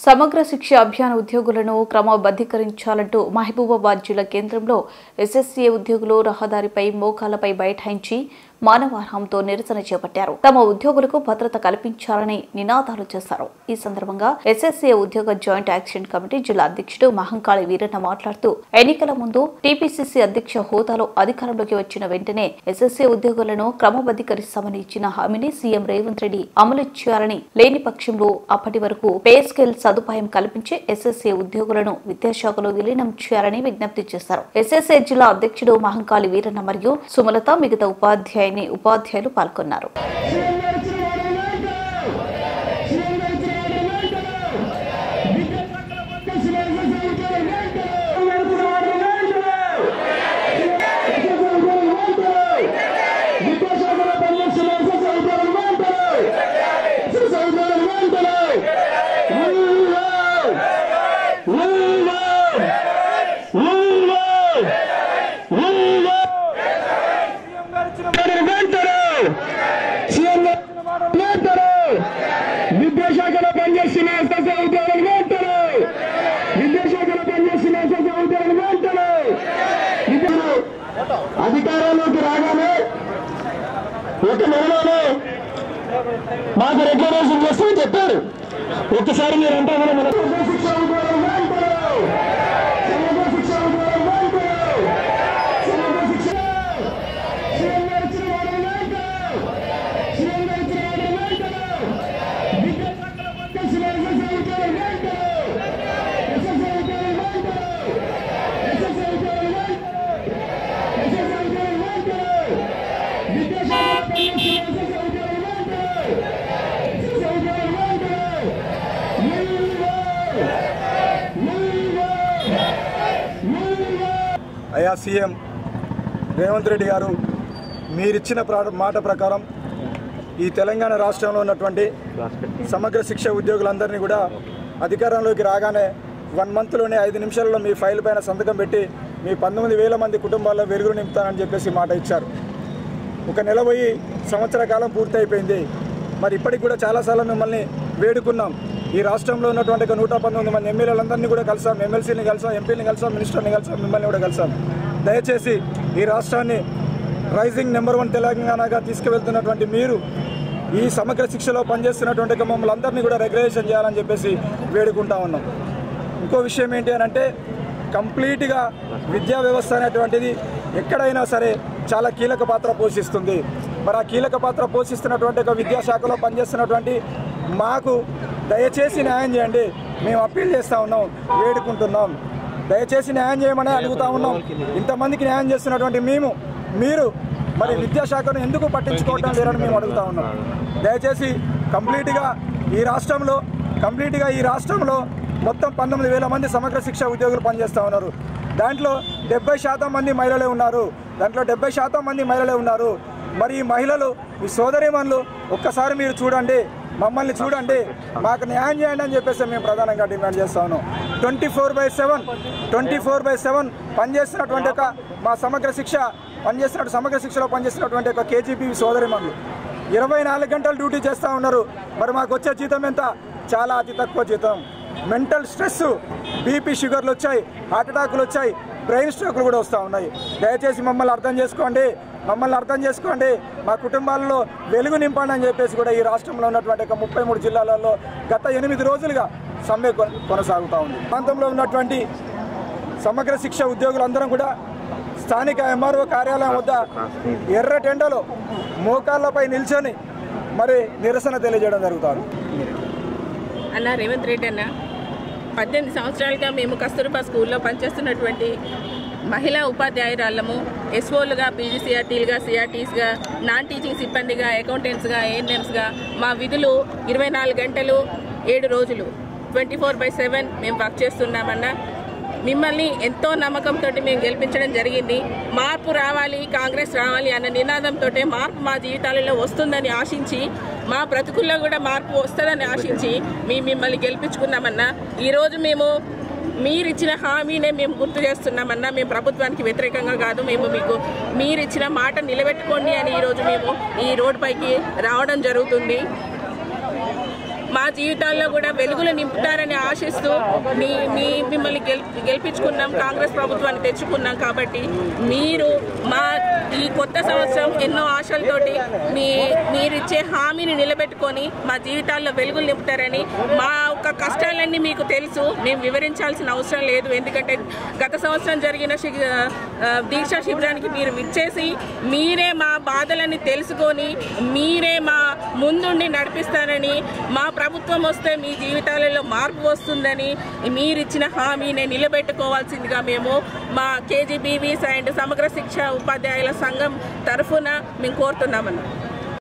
సమగ్ర శిక్ష అభియాన్ ఉద్యోగులను క్రమబద్ధీకరించాలంటూ మహబూబాబాద్ జిల్లా కేంద్రంలో ఎస్ఎస్సీఏ ఉద్యోగులు రహదారిపై మోకాళ్లపై బైఠాయించి మానవహారంతో నిరసన చేపట్టారు. తమ ఉద్యోగులకు భద్రత కల్పించాలని నినాదాలు చేశారు. ఈ సందర్భంగా ఎస్ఎస్సీఏ ఉద్యోగ జాయింట్ యాక్షన్ కమిటీ జిల్లా అధ్యక్షుడు మహంకాళి వీరన్న మాట్లాడుతూ ఎన్నికల ముందు టీపీసీసీ అధ్యక్ష హోదాలో అధికారంలోకి వచ్చిన వెంటనే ఎస్ఎస్సీఏ ఉద్యోగులను క్రమబద్ధీకరిస్తామని ఇచ్చిన హామీని సీఎం రేవంత్ రెడ్డి అమలు చేయాలని, లేని పక్షంలో అప్పటి వరకు పే స్కేల్ సదుపాయం కల్పించి ఎస్ఎస్సీఏ ఉద్యోగులను విద్యాశాఖలో విలీనం చేయాలని విజ్ఞప్తి చేశారు. ఎస్ఎస్సీఏ జిల్లా అధ్యక్షుడు మహంకాళి వీరన్న మరియు సుమలత మిగతా ఉపాధ్యాయులు పాల్గొన్నారు. విద్యాశాఖలో పనిచేస్తున్న అధికారంలోకి రాగానే ఒక నెలలోనే మాకు రెగ్యులేషన్ చేస్తామని చెప్పారు. ఒక్కసారి మీరు అంటే అయ్యా సీఎం రేవంత్ రెడ్డి గారు, మీరిచ్చిన మాట ప్రకారం ఈ తెలంగాణ రాష్ట్రంలో ఉన్నటువంటి సమగ్ర శిక్ష ఉద్యోగులందరినీ కూడా అధికారంలోకి రాగానే 1 మంత్లోనే 5 నిమిషాలలో మీ ఫైల్ పైన సంతకం పెట్టి మీ 19,000 మంది కుటుంబాల్లో వెలుగులు నింపుతానని చెప్పేసి మాట ఇచ్చారు. ఒక నెల పోయి సంవత్సర కాలం పూర్తి అయిపోయింది. మరి ఇప్పటికి కూడా చాలాసార్లు మిమ్మల్ని వేడుకున్నాం. ఈ రాష్ట్రంలో ఉన్నటువంటి 119 మంది ఎమ్మెల్యేలందరినీ కూడా కలిసాం, ఎమ్మెల్సీని కలిసాం, ఎంపీని కలిసాం, మినిస్టర్ని కలిసాం, మిమ్మల్ని కూడా కలిసాం. దయచేసి ఈ రాష్ట్రాన్ని రైజింగ్ నెంబర్ 1 తెలంగాణగా తీసుకువెళ్తున్నటువంటి మీరు ఈ సమగ్ర శిక్షలో పనిచేస్తున్నటువంటి మమ్మల్ని అందరినీ కూడా రెగ్యులేషన్ చేయాలని చెప్పేసి వేడుకుంటా ఉన్నాం. ఇంకో విషయం ఏంటి అని అంటే, కంప్లీట్గా విద్యా వ్యవస్థ అనేటువంటిది ఎక్కడైనా సరే చాలా కీలక పాత్ర పోషిస్తుంది. మరి ఆ కీలక పాత్ర పోషిస్తున్నటువంటి ఒక విద్యాశాఖలో పనిచేస్తున్నటువంటి మాకు దయచేసి న్యాయం చేయండి. మేము అప్పీల్ చేస్తూ ఉన్నాం, వేడుకుంటున్నాం. దయచేసి న్యాయం చేయమని అడుగుతూ ఉన్నాం. ఇంతమందికి న్యాయం చేస్తున్నటువంటి మీరు మరి విద్యాశాఖను ఎందుకు పట్టించుకోవటం లేరని మేము అడుగుతూ ఉన్నాం. దయచేసి కంప్లీట్గా ఈ రాష్ట్రంలో మొత్తం 19,000 మంది సమగ్ర శిక్ష ఉద్యోగులు పనిచేస్తూ ఉన్నారు. దాంట్లో 70% మంది మహిళలే ఉన్నారు. మరి ఈ మహిళలు, ఈ సోదరీమణులు ఒక్కసారి మీరు చూడండి, మమ్మల్ని చూడండి, మాకు న్యాయం చేయండి అని చెప్పేసి మేము ప్రధానంగా డిమాండ్ చేస్తా ఉన్నాం. 24/7 పనిచేస్తున్నటువంటి ఒక మా సమగ్ర శిక్షలో పనిచేస్తున్నటువంటి ఒక కేజీపీ సోదరీమణులు 24 గంటలు డ్యూటీ చేస్తూ ఉన్నారు. మరి మాకు వచ్చే జీతం ఎంత? చాలా అతి తక్కువ జీతం. మెంటల్ స్ట్రెస్, బీపీ, షుగర్లు వచ్చాయి, హార్ట్ అటాకులు వచ్చాయి, బ్రెయిన్ స్ట్రోక్లు కూడా వస్తూ ఉన్నాయి. దయచేసి మమ్మల్ని అర్థం చేసుకోండి, మా కుటుంబాలలో వెలుగు నింపండి అని చెప్పేసి కూడా ఈ రాష్ట్రంలో ఉన్నటువంటి 33 జిల్లాలలో గత 8 రోజులుగా సమ్మె కొనసాగుతూ ఉంది. ప్రాంతంలో ఉన్నటువంటి సమగ్ర శిక్ష ఉద్యోగులందరం కూడా స్థానిక ఎంఆర్ఓ కార్యాలయం వద్ద ఎర్రటెండలో మోకాళ్లపై నిల్చొని మరి నిరసన తెలియజేయడం జరుగుతారు. అన్న రేవంత్ రెడ్డి అన్న, 18 సంవత్సరాలుగా మేము కస్తూర్బా స్కూల్లో పనిచేస్తున్నటువంటి మహిళా ఉపాధ్యాయురాళ్ళము, ఎస్ఓలుగా, పీజీసీఆర్టీలుగా, సిఆర్టీస్గా, నాన్ టీచింగ్ సిబ్బందిగా, అకౌంటెంట్స్గా, ఏఎన్ఎంస్గా మా విధులు 24 గంటలు 7 రోజులు 24/7 మేము వర్క్ చేస్తున్నామన్నా. మిమ్మల్ని ఎంతో నమ్మకంతో మేము గెలిపించడం జరిగింది. మార్పు రావాలి, కాంగ్రెస్ రావాలి అన్న నినాదంతో మార్పు మా జీవితాలలో వస్తుందని ఆశించి, మా బ్రతుకుల్లో కూడా మార్పు వస్తుందని ఆశించి మిమ్మల్ని గెలిపించుకున్నామన్నా. ఈరోజు మేము మీరిచ్చిన హామీనే మేము గుర్తు చేస్తున్నామన్నా. మేము ప్రభుత్వానికి వ్యతిరేకంగా కాదు, మీరిచ్చిన మాట నిలబెట్టుకోండి అని ఈరోజు మేము ఈ రోడ్డుపైకి రావడం జరుగుతుంది. మా జీవితాల్లో కూడా వెలుగులు నింపుతారని ఆశిస్తూ మిమ్మల్ని గెలిపించుకున్నాం, కాంగ్రెస్ ప్రభుత్వాన్ని తెచ్చుకున్నాం. కాబట్టి మీరు మా ఈ కొత్త సంవత్సరం ఎన్నో ఆశలతోటి మీరిచ్చే హామీని నిలబెట్టుకొని మా జీవితాల్లో వెలుగులు నింపుతారని, మా యొక్క కష్టాలన్నీ మీకు తెలుసు, మేము వివరించాల్సిన అవసరం లేదు. ఎందుకంటే గత సంవత్సరం జరిగిన దీక్షా శిబిరానికి మీరు విచ్చేసి మీరే మా బాధలని తెలుసుకొని మీరే మా ముందుండి నడిపిస్తారని, మా ప్రభుత్వం వస్తే మీ జీవితాలలో మార్పు వస్తుందని మీరిచ్చిన హామీని నిలబెట్టుకోవాల్సిందిగా మేము మా కేజీబీవీస్ అండ్ సమగ్ర శిక్ష ఉపాధ్యాయుల సంఘం తరఫున మేము కోరుతున్నామన్నా.